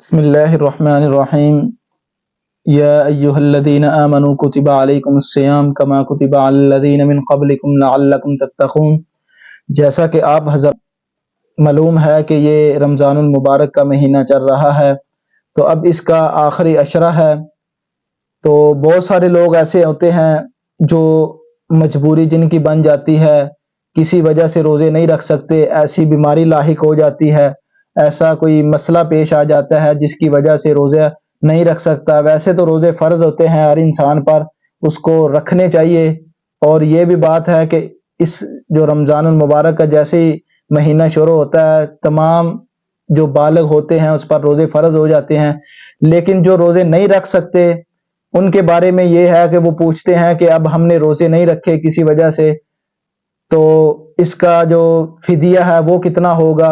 بسم اللہ الرحمن الرحیم یا ایہا الذین آمنوا کتب علیکم الصیام کما کتب علی الذین من قبلکم لعلکم تتقون۔ جیسا کہ آپ حضرت معلوم ہے کہ یہ رمضان المبارک کا مہینہ چل رہا ہے، تو اب اس کا آخری عشرہ ہے۔ تو بہت سارے لوگ ایسے ہوتے ہیں جو مجبوری جن کی بن جاتی ہے، کسی وجہ سے روزے نہیں رکھ سکتے، ایسی بیماری لاحق ہو جاتی ہے، ایسا کوئی مسئلہ پیش آ جاتا ہے جس کی وجہ سے روزہ نہیں رکھ سکتا۔ ویسے تو روزے فرض ہوتے ہیں ہر انسان پر، اس کو رکھنے چاہیے۔ اور یہ بھی بات ہے کہ اس جو رمضان المبارک کا جیسے ہی مہینہ شروع ہوتا ہے، تمام جو بالغ ہوتے ہیں اس پر روزے فرض ہو جاتے ہیں۔ لیکن جو روزے نہیں رکھ سکتے ان کے بارے میں یہ ہے کہ وہ پوچھتے ہیں کہ اب ہم نے روزے نہیں رکھے کسی وجہ سے، تو اس کا جو فدیہ ہے وہ کتنا ہوگا۔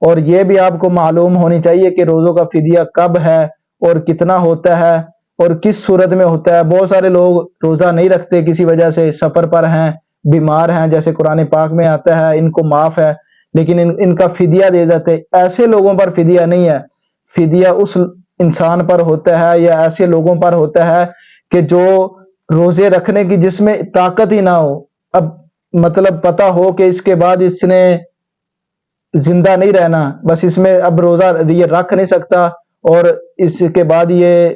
اور یہ بھی آپ کو معلوم ہونی چاہیے کہ روزوں کا فدیہ کب ہے اور کتنا ہوتا ہے اور کس صورت میں ہوتا ہے۔ بہت سارے لوگ روزہ نہیں رکھتے کسی وجہ سے، سفر پر ہیں، بیمار ہیں، جیسے قرآن پاک میں آتا ہے ان کو معاف ہے، لیکن ان کا فدیہ دے دیتے۔ ایسے لوگوں پر فدیہ نہیں ہے، فدیہ اس انسان پر ہوتا ہے یا ایسے لوگوں پر ہوتا ہے کہ جو روزے رکھنے کی جس میں طاقت ہی نہ ہو۔ اب مطلب پتہ ہو کہ اس کے بعد اس نے زندہ نہیں رہنا، بس اس میں اب روزہ یہ رکھ نہیں سکتا، اور اس کے بعد یہ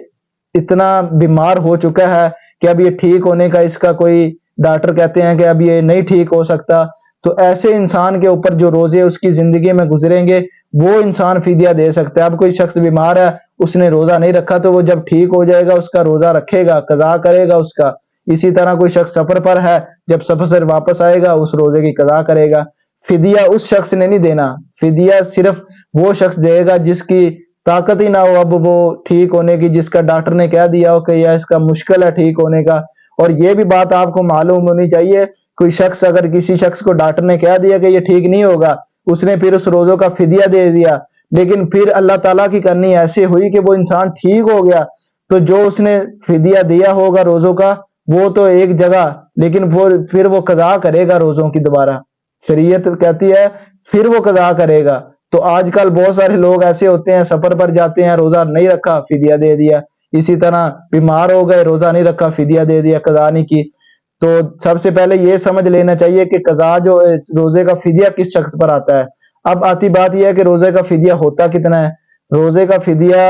اتنا بیمار ہو چکا ہے کہ اب یہ ٹھیک ہونے کا اس کا کوئی ڈاکٹر کہتے ہیں کہ اب یہ نہیں ٹھیک ہو سکتا، تو ایسے انسان کے اوپر جو روزے اس کی زندگی میں گزریں گے وہ انسان فدیہ دے سکتا ہے۔ اب کوئی شخص بیمار ہے، اس نے روزہ نہیں رکھا، تو وہ جب ٹھیک ہو جائے گا اس کا روزہ رکھے گا، قضا کرے گا اس کا۔ اسی طرح کوئی شخص سفر پر ہے، جب سفر سے واپس آئے گا اس روزے کی قضا کرے گا۔ فدیہ اس شخص نے نہیں دینا، فدیہ صرف وہ شخص دے گا جس کی طاقت ہی نہ ہو اب وہ ٹھیک ہونے کی، جس کا ڈاکٹر نے کہہ دیا ہو کہ یہ اس کا مشکل ہے ٹھیک ہونے کا۔ اور یہ بھی بات آپ کو معلوم ہونی چاہیے، کوئی شخص اگر کسی شخص کو ڈاکٹر نے کہہ دیا کہ یہ ٹھیک نہیں ہوگا، اس نے پھر اس روزوں کا فدیہ دے دیا، لیکن پھر اللہ تعالیٰ کی کرنی ایسی ہوئی کہ وہ انسان ٹھیک ہو گیا، تو جو اس نے فدیہ دیا ہوگا روزوں کا وہ تو ایک جگہ، لیکن پھر وہ قضا کرے گا روزوں کی دوبارہ۔ شریعت کہتی ہے پھر وہ قضا کرے گا۔ تو آج کل بہت سارے لوگ ایسے ہوتے ہیں، سفر پر جاتے ہیں، روزہ نہیں رکھا فدیہ دے دیا، اسی طرح بیمار ہو گئے، روزہ نہیں رکھا فدیہ دے دیا، قضا نہیں کی۔ تو سب سے پہلے یہ سمجھ لینا چاہیے کہ قضا جو روزے کا فدیہ کس شخص پر آتا ہے۔ اب آتی بات یہ ہے کہ روزے کا فدیہ ہوتا کتنا ہے۔ روزے کا فدیہ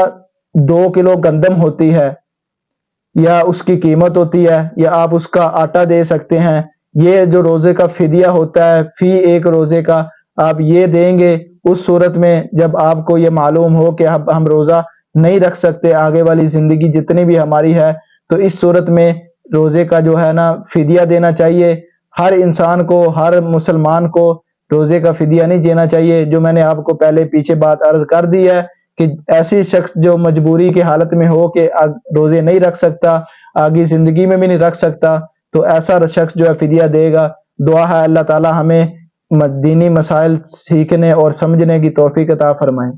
2 کلو گندم ہوتی ہے، یا اس کی قیمت ہوتی ہے، یا آپ اس کا آٹا دے سکتے ہیں۔ یہ جو روزے کا فدیہ ہوتا ہے فی ایک روزے کا آپ یہ دیں گے اس صورت میں جب آپ کو یہ معلوم ہو کہ اب ہم روزہ نہیں رکھ سکتے، آگے والی زندگی جتنی بھی ہماری ہے، تو اس صورت میں روزے کا جو ہے نا فدیہ دینا چاہیے۔ ہر انسان کو، ہر مسلمان کو روزے کا فدیہ نہیں دینا چاہیے، جو میں نے آپ کو پہلے پیچھے بات عرض کر دی ہے کہ ایسی شخص جو مجبوری کی حالت میں ہو کہ روزے نہیں رکھ سکتا، آگے زندگی میں بھی نہیں رکھ سکتا، تو ایسا شخص جو ہے فدیہ دے گا۔ دعا ہے اللہ تعالی ہمیں دینی مسائل سیکھنے اور سمجھنے کی توفیق عطا فرمائیں۔